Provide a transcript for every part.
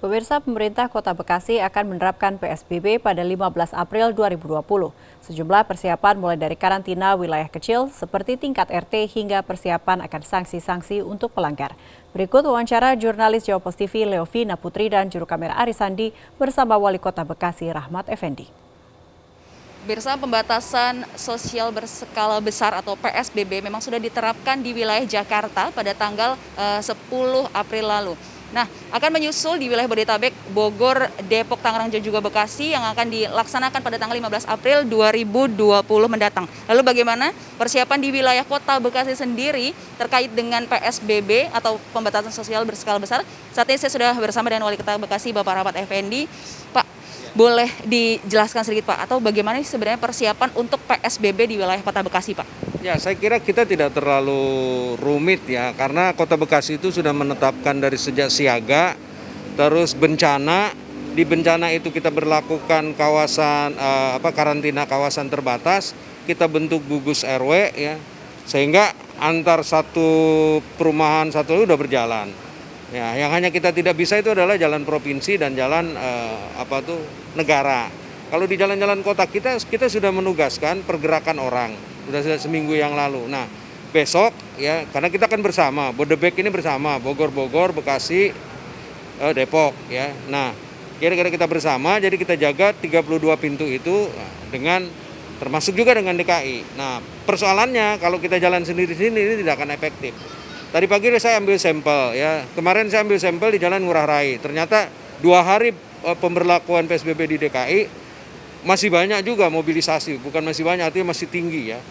Pemirsa, pemerintah Kota Bekasi akan menerapkan PSBB pada 15 April 2020. Sejumlah persiapan mulai dari karantina wilayah kecil seperti tingkat RT hingga persiapan akan sanksi-sanksi untuk pelanggar. Berikut wawancara jurnalis Jawa Post TV Leovina Putri dan juru kamera Arisandi bersama Wali Kota Bekasi Rahmat Effendi. Pemirsa, pembatasan sosial berskala besar atau PSBB memang sudah diterapkan di wilayah Jakarta pada tanggal 10 April lalu. Nah, akan menyusul di wilayah Bodetabek, Bogor, Depok, Tangerang, dan juga Bekasi yang akan dilaksanakan pada tanggal 15 April 2020 mendatang. Lalu bagaimana persiapan di wilayah Kota Bekasi sendiri terkait dengan PSBB atau pembatasan sosial berskala besar? Saat ini saya sudah bersama dengan Wali Kota Bekasi, Bapak Rahmat Effendi. Pak, boleh dijelaskan sedikit Pak, atau bagaimana sebenarnya persiapan untuk PSBB di wilayah Kota Bekasi Pak? Ya, saya kira kita tidak terlalu rumit ya, karena Kota Bekasi itu sudah menetapkan dari sejak siaga, terus bencana. Di bencana itu kita berlakukan kawasan karantina kawasan terbatas, kita bentuk gugus RW ya, sehingga antar satu perumahan satu udah berjalan. Ya, yang hanya kita tidak bisa itu adalah jalan provinsi dan jalan negara. Kalau di jalan-jalan kota kita sudah menugaskan pergerakan orang, sudah seminggu yang lalu. Nah, besok ya, karena kita kan bersama, Bodebek ini bersama, Bogor, Bekasi, Depok ya. Nah, kira-kira kita bersama, jadi kita jaga 32 pintu itu dengan termasuk juga dengan DKI. Nah, persoalannya kalau kita jalan sendiri-sendiri ini tidak akan efektif. Tadi pagi saya ambil sampel ya. Kemarin saya ambil sampel di Jalan Ngurah Rai. Ternyata 2 hari pemberlakuan PSBB di DKI masih banyak juga mobilisasi, bukan masih banyak, artinya masih tinggi ya.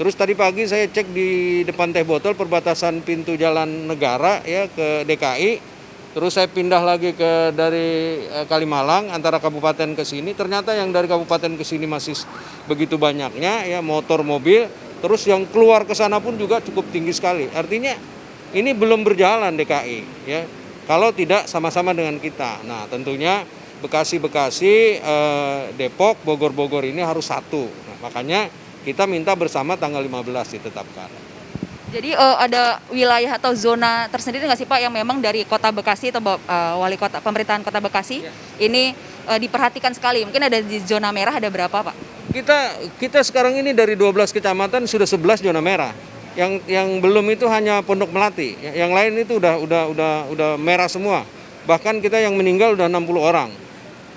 Terus tadi pagi saya cek di depan Teh Botol perbatasan pintu jalan negara ya ke DKI. Terus saya pindah lagi dari Kalimalang antara kabupaten ke sini. Ternyata yang dari kabupaten ke sini masih begitu banyaknya ya, motor, mobil. Terus yang keluar ke sana pun juga cukup tinggi sekali. Artinya ini belum berjalan DKI ya, kalau tidak sama-sama dengan kita. Nah, tentunya Bekasi, Depok, Bogor ini harus satu. Nah, makanya kita minta bersama tanggal 15 ditetapkan. Jadi ada wilayah atau zona tersendiri nggak sih Pak yang memang dari Kota Bekasi atau Wali Kota, pemerintahan Kota Bekasi ini diperhatikan sekali? Mungkin ada di zona merah, ada berapa Pak? Kita sekarang ini dari 12 kecamatan sudah 11 zona merah. Yang belum itu hanya Pondok Melati. Yang lain itu udah merah semua. Bahkan kita yang meninggal udah 60 orang.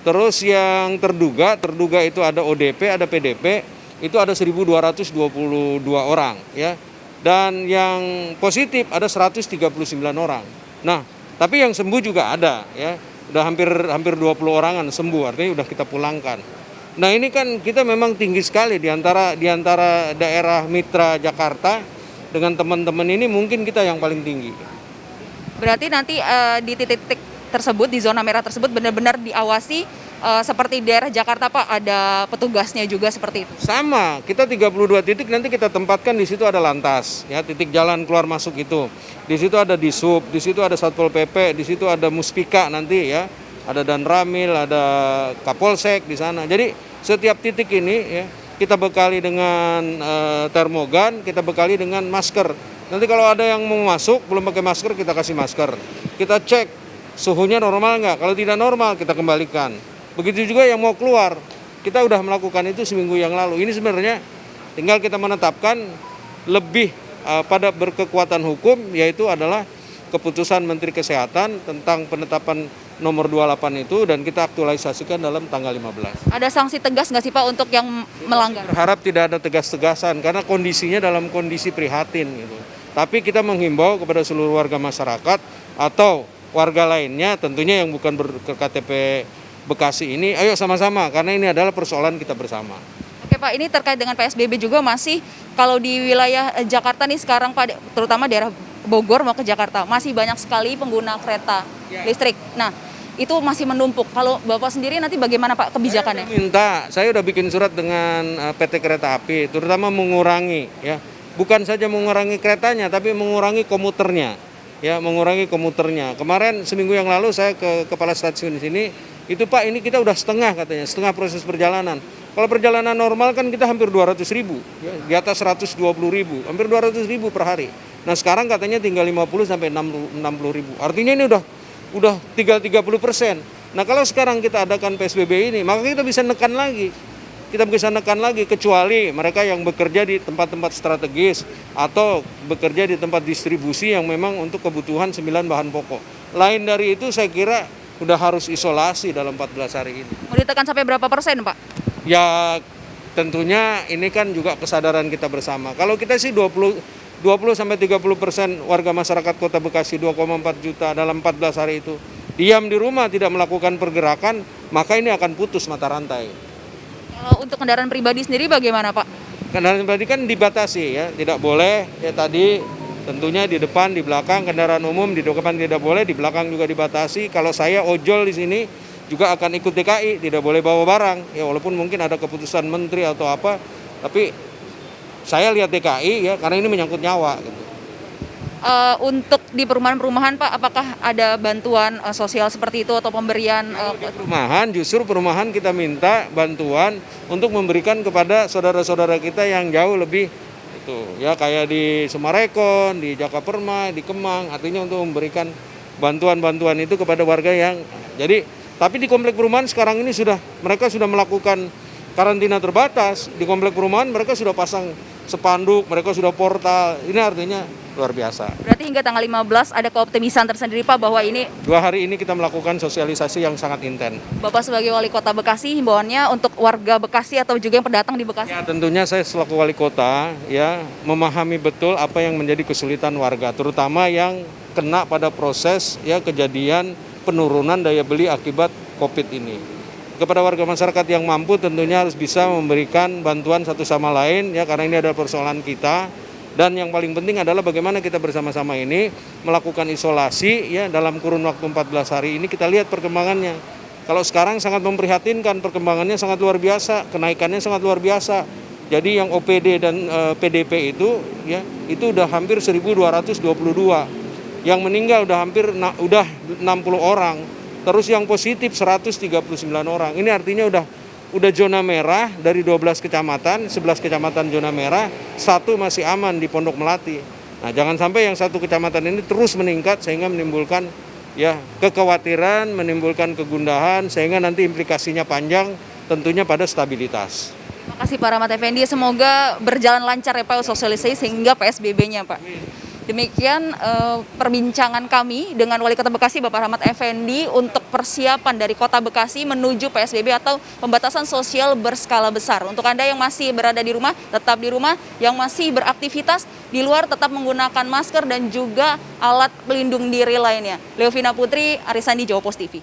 Terus yang terduga itu ada ODP, ada PDP, itu ada 1.222 orang ya. Dan yang positif ada 139 orang. Nah, tapi yang sembuh juga ada ya. Udah hampir 20 orangan sembuh, artinya udah kita pulangkan. Nah, ini kan kita memang tinggi sekali di antara daerah mitra Jakarta dengan teman-teman ini, mungkin kita yang paling tinggi. Berarti nanti di titik-titik tersebut, di zona merah tersebut benar-benar diawasi seperti daerah Jakarta Pak, ada petugasnya juga seperti itu? Sama, kita 32 titik nanti kita tempatkan, di situ ada lantas, ya, titik jalan keluar masuk itu. Di situ ada Disub, di situ ada Satpol PP, di situ ada Muspika nanti ya, ada Danramil, ada Kapolsek di sana. Jadi setiap titik ini ya, kita bekali dengan termogan, kita bekali dengan masker. Nanti kalau ada yang mau masuk belum pakai masker, kita kasih masker. Kita cek suhunya normal nggak, kalau tidak normal kita kembalikan. Begitu juga yang mau keluar, kita udah melakukan itu seminggu yang lalu. Ini sebenarnya tinggal kita menetapkan lebih pada berkekuatan hukum, yaitu adalah keputusan Menteri Kesehatan tentang penetapan nomor 28 itu, dan kita aktualisasikan dalam tanggal 15. Ada sanksi tegas nggak sih Pak untuk yang melanggar? Berharap tidak ada tegas-tegasan karena kondisinya dalam kondisi prihatin gitu. Tapi kita menghimbau kepada seluruh warga masyarakat atau warga lainnya tentunya yang bukan KTP Bekasi ini, ayo sama-sama karena ini adalah persoalan kita bersama. Oke Pak, ini terkait dengan PSBB juga masih kalau di wilayah Jakarta nih sekarang Pak, terutama daerah Bogor mau ke Jakarta, masih banyak sekali pengguna kereta listrik. Nah, itu masih menumpuk. Kalau Bapak sendiri nanti bagaimana Pak kebijakannya? Saya udah bikin surat dengan PT Kereta Api, terutama mengurangi ya, bukan saja mengurangi keretanya, tapi mengurangi komuternya. Ya, mengurangi komuternya. Kemarin seminggu yang lalu saya ke kepala stasiun di sini, itu Pak, ini kita udah setengah proses perjalanan. Kalau perjalanan normal kan kita hampir 200.000, ya, di atas 120.000, hampir 200.000 per hari. Nah sekarang katanya tinggal 50 sampai 60.000. Artinya ini udah tinggal 30%. Nah kalau sekarang kita adakan PSBB ini, maka kita bisa nekan lagi. Kita bisa nekan lagi, kecuali mereka yang bekerja di tempat-tempat strategis atau bekerja di tempat distribusi yang memang untuk kebutuhan 9 bahan pokok. Lain dari itu saya kira udah harus isolasi dalam 14 hari ini. Mau ditekan sampai berapa persen, Pak? Ya tentunya ini kan juga kesadaran kita bersama. Kalau kita sih 20-30% warga masyarakat Kota Bekasi 2,4 juta dalam 14 hari itu diam di rumah tidak melakukan pergerakan, maka ini akan putus mata rantai. Kalau untuk kendaraan pribadi sendiri bagaimana, Pak? Kendaraan pribadi kan dibatasi ya, tidak boleh ya tadi tentunya di depan, di belakang kendaraan umum di depan tidak boleh, di belakang juga dibatasi. Kalau saya ojol di sini juga akan ikut DKI, tidak boleh bawa barang. Ya walaupun mungkin ada keputusan menteri atau apa, tapi saya lihat DKI ya karena ini menyangkut nyawa gitu. Untuk di perumahan-perumahan, Pak, apakah ada bantuan sosial seperti itu atau pemberian? Perumahan, justru perumahan kita minta bantuan untuk memberikan kepada saudara-saudara kita yang jauh lebih itu ya kayak di Sumarekon, di Jakaperma, di Kemang, artinya untuk memberikan bantuan-bantuan itu kepada warga yang jadi tapi di komplek perumahan sekarang ini mereka sudah melakukan karantina terbatas. Di komplek perumahan mereka sudah pasang spanduk, mereka sudah portal. Ini artinya luar biasa. Berarti hingga tanggal 15 ada keoptimisan tersendiri, Pak, bahwa ini 2 hari ini kita melakukan sosialisasi yang sangat intens. Bapak sebagai wali kota Bekasi, himbauannya untuk warga Bekasi atau juga yang pendatang di Bekasi? Ya, tentunya saya selaku wali kota ya memahami betul apa yang menjadi kesulitan warga, terutama yang kena pada proses ya kejadian penurunan daya beli akibat Covid ini. Kepada warga masyarakat yang mampu tentunya harus bisa memberikan bantuan satu sama lain ya karena ini adalah persoalan kita. Dan yang paling penting adalah bagaimana kita bersama-sama ini melakukan isolasi ya dalam kurun waktu 14 hari ini kita lihat perkembangannya. Kalau sekarang sangat memprihatinkan, perkembangannya sangat luar biasa, kenaikannya sangat luar biasa. Jadi yang OPD dan PDP itu ya itu udah hampir 1.222. Yang meninggal udah hampir 60 orang. Terus yang positif 139 orang. Ini artinya udah zona merah dari 12 kecamatan, 11 kecamatan zona merah, 1 masih aman di Pondok Melati. Nah, jangan sampai yang 1 kecamatan ini terus meningkat sehingga menimbulkan ya kekhawatiran, menimbulkan kegundahan sehingga nanti implikasinya panjang tentunya pada stabilitas. Terima kasih Pak Rahmat Effendi, semoga berjalan lancar ya Pak sosialisasi sehingga PSBB-nya, Pak. Demikian perbincangan kami dengan Wali Kota Bekasi Bapak Rahmat Effendi untuk persiapan dari Kota Bekasi menuju PSBB atau pembatasan sosial berskala besar. Untuk Anda yang masih berada di rumah, tetap di rumah, yang masih beraktivitas di luar tetap menggunakan masker dan juga alat pelindung diri lainnya. Leovina Putri, Arisandi, Jawa Post TV.